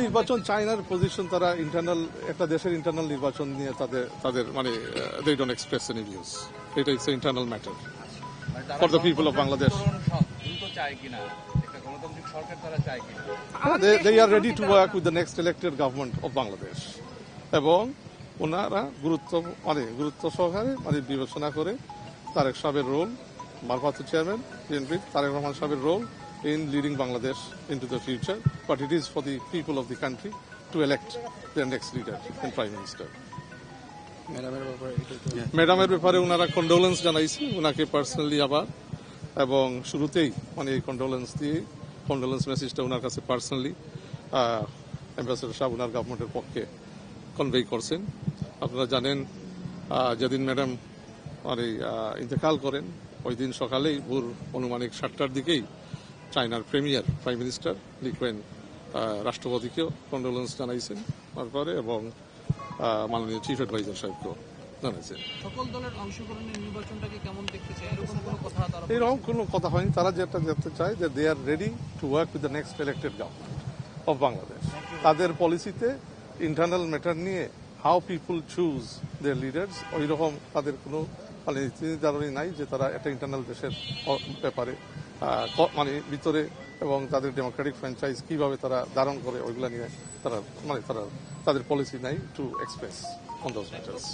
নির্বাচন চায়নার পজিশন, তারা ইন্টারনাল একটা দেশের ইন্টারনাল নির্বাচন নিয়ে তাদের মানে they don't express any views. এটা it's internal matter for the people of Bangladesh. They are ready to work with the next elected government of Bangladesh এবং ওনারা গুরুত্ব সহকারে বিবেচনা করে তারেক সাহেবের রোল, ভারপ্রাপ্ত চেয়ারম্যান বিএনপি তারেক রহমান সাহেবের role in leading Bangladesh into the future, but it is for the people of the country to elect their next leader and prime minister. ম্যাডামের ব্যাপারে ওনারা কন্ডোলেন্স জানাইছে ওনাকে পার্সোনালি আবার, এবং শুরুতেই এই কন্ডোলেন্স মেসেজটা ওনার কাছে পার্সোনালি অ্যাম্বাসেডর সাহেব ওনার গভর্নমেন্টের পক্ষে কনভে করছেন। আপনারা জানেন যেদিন ম্যাডাম ইন্তেকাল করেন ওই দিন সকালেই ভোর অনুমানিক 7টার দিকেই চায়নার প্রাইম মিনিস্টার লি কুয়েন রাষ্ট্রপতিকেও কন্ডোলেন্স জানাইছেন তারপরে, এবং মাননীয় চিফ অ্যাডভাইজার সাহেবকেও জানাইছেন। সকল দলের অংশগ্রহণে নির্বাচনটাকে কেমন দেখতে চায় এরকম কোনো কথা হয়নি। তারা যেটা দেখতে চায় যে they are ready to work with the next elected government of Bangladesh. তাদের পলিসিতে ইন্টারনাল ম্যাটার নিয়ে how people choose their leaders ওই রকম তাদের কোনো চিন্তাধারণই নাই যে তারা একটা ইন্টারনাল দেশের ব্যাপারে ভিতরে এবং তাদের ডেমোক্রেটিক ফ্র্যাঞ্চাইজ কিভাবে তারা ধারণ করে ওইগুলা নিয়ে তারা তাদের পলিসি নাই to express on those matters.